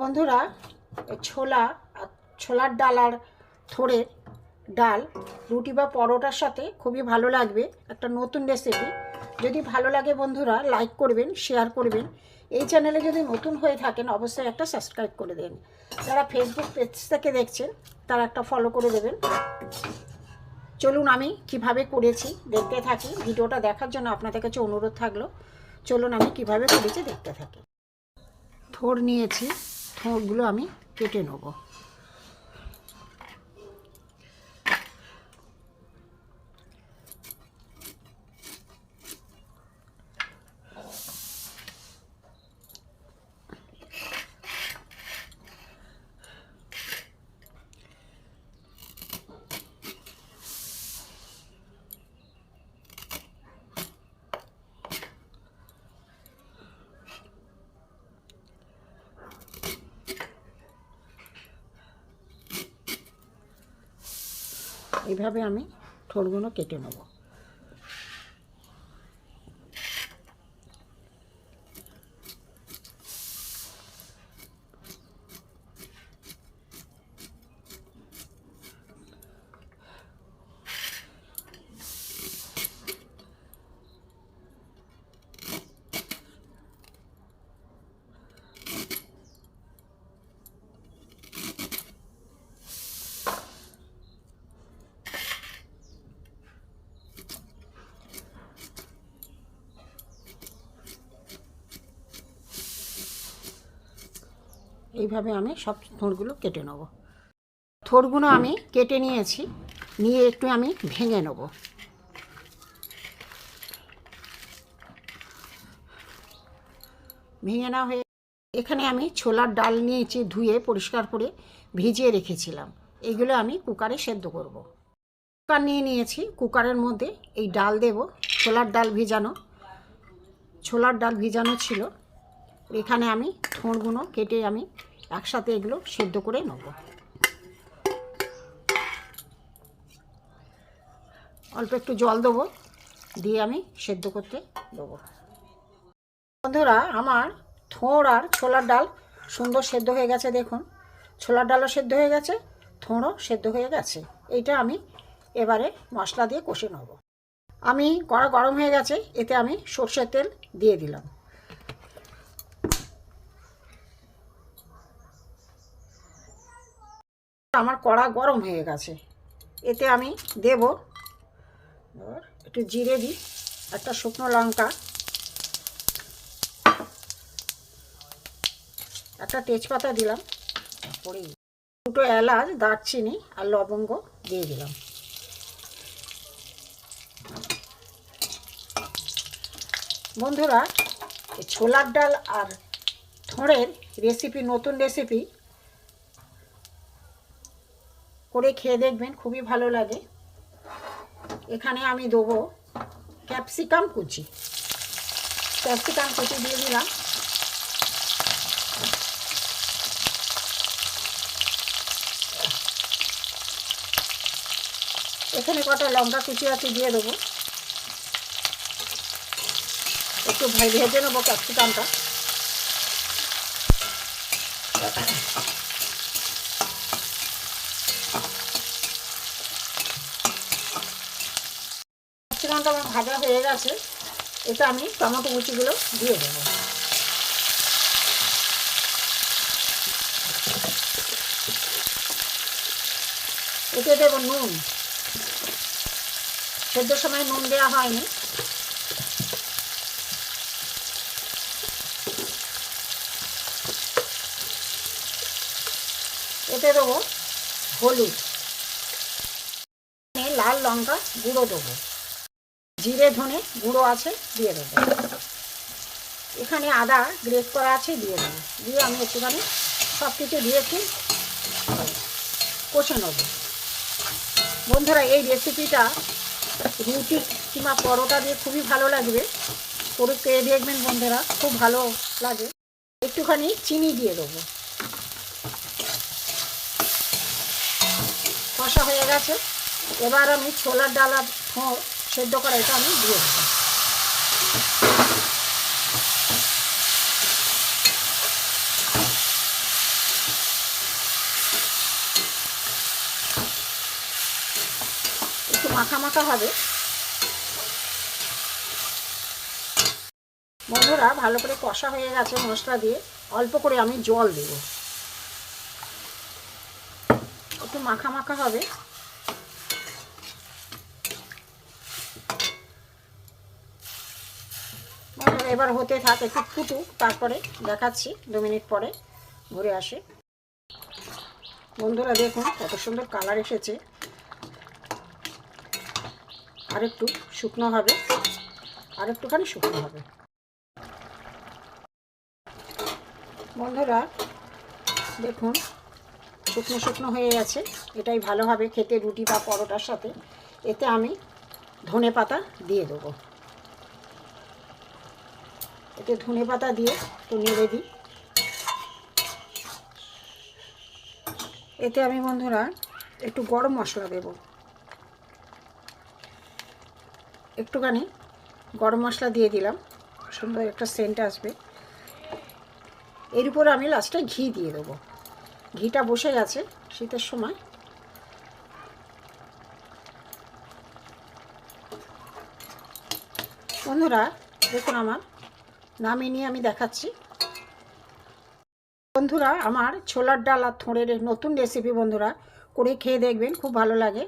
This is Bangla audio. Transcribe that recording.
বন্ধুরা, ছোলার ডাল আর থোড়ের ডাল রুটি বা পরোটার সাথে খুবই ভালো লাগবে। একটা নতুন রেসিপি। যদি ভালো লাগে বন্ধুরা লাইক করবেন, শেয়ার করবেন। এই চ্যানেলে যদি নতুন হয়ে থাকেন অবশ্যই একটা সাবস্ক্রাইব করে দেন। যারা ফেসবুক পেজ থেকে দেখছেন তারা একটা ফলো করে দেবেন। চলুন আমি কিভাবে করেছি দেখতে থাকি। ভিডিওটা দেখার জন্য আপনাদের কাছে অনুরোধ থাকলো, চলুন আমি কিভাবে করেছি দেখতে থাকি। থোড় নিয়েছি, থোড়গুলো আমি কেটে নেব। এইভাবে আমি থোড়গুলো কেটে নেব। এইভাবে আমি সব থোড়গুলো কেটে নেব। থোড়গুলো আমি কেটে নিয়েছি, নিয়ে একটু আমি ভেঙে নেব। ভেঙে না হয়ে এখানে আমি ছোলার ডাল নিয়েছি, ধুয়ে পরিষ্কার করে ভিজিয়ে রেখেছিলাম। এইগুলো আমি কুকারে সেদ্ধ করব। কুকার নিয়ে নিয়েছি, কুকারের মধ্যে এই ডাল দেব। ছোলার ডাল ভিজানো ছিল। এখানে আমি থোড়গুলো কেটে আমি একসাথে এগুলো সেদ্ধ করে নেব। অল্প একটু জল দেবো, দিয়ে আমি সেদ্ধ করতে দেবো। বন্ধুরা, আমার থোড় আর ছোলার ডাল সুন্দর সেদ্ধ হয়ে গেছে। দেখুন, ছোলার ডালও সেদ্ধ হয়ে গেছে, থোড়ও সেদ্ধ হয়ে গেছে। এইটা আমি এবারে মশলা দিয়ে কষে নেব। আমি কড়া গরম হয়ে গেছে, এতে আমি সর্ষের তেল দিয়ে দিলাম। আমার কড়া গরম হয়ে গেছে, এতে আমি দেব একটু জিরে দিই, একটা শুকনো লঙ্কা, একটা তেজপাতা দিলাম, তারপরে দুটো এলাচ, দারচিনি আর লবঙ্গ দিয়ে দিলাম। বন্ধুরা, ছোলার ডাল আর থোড়ের রেসিপি, নতুন রেসিপি করে খেয়ে দেখবেন, খুবই ভালো লাগে। এখানে আমি দেবো ক্যাপসিকাম কুচি দিয়ে দিলাম। এখানে কটা লঙ্কা কুচি আছে দিয়ে দেবো। একটু ভেজে নেবো ক্যাপসিকামটা। ক্যাপসিকামটা আমার ভাজা হয়ে গেছে, এটা আমি টমেটো কুচিগুলো দিয়ে দেবো। এতে দেবো নুন, সেদ্ধর সময় নুন দেওয়া হয়নি। এতে দেবো হলুদ, লাল লঙ্কা গুঁড়ো দেবো, জিরে ধনে গুঁড়ো আছে দিয়ে দেবো। এখানে আদা গ্রেট করা আছে দিয়ে দেবো। দিয়ে আমি একটুখানি সব কিছু দিয়েছি কষে নেব। বন্ধুরা, এই রেসিপিটা রুটি কিংবা পরোটা দিয়ে খুবই ভালো লাগবে। করে খেয়ে দেখবেন বন্ধুরা, খুব ভালো লাগে। একটুখানি চিনি দিয়ে দেবো। কষা হয়ে গেছে, এবার আমি ছোলার ডাল আর থোড় সেদ্ধ করা এটা আমি দিয়ে দেবো। মাখা মাখা হবে। বন্ধুরা ভালো করে কষা হয়ে গেছে মশলা দিয়ে, অল্প করে আমি জল দেব, একটু মাখা মাখা হবে। বন্ধুরা এবার হতে থাক, একটু ফুটুক, তারপরে দেখাচ্ছি 2 মিনিট পরে ঘুরে আসে। বন্ধুরা দেখুন কত সুন্দর কালার এসেছে। আর একটু শুকনো হবে, আর একটুখানি শুকনো হবে। বন্ধুরা দেখুন শুকনো শুকনো হয়ে গেছে, এটাই ভালো হবে খেতে রুটি বা পরোটার সাথে। এতে আমি ধনেপাতা দিয়ে দেবো, এতে ধনেপাতা দিয়ে একটু নেড়ে দিই। এতে আমি বন্ধুরা একটু গরম মশলা দেব, একটুখানি গরম মশলা দিয়ে দিলাম, সুন্দর একটা সেন্ট আসবে। এর উপরে আমি লাস্টে ঘি দিয়ে দেবো, ঘিটা বসে গেছে শীতের সময়। বন্ধুরা দেখুন আমার নামিয়ে নিয়ে আমি দেখাচ্ছি। বন্ধুরা আমার ছোলার ডাল আর থোড়ের নতুন রেসিপি বন্ধুরা করে খেয়ে দেখবেন, খুব ভালো লাগে।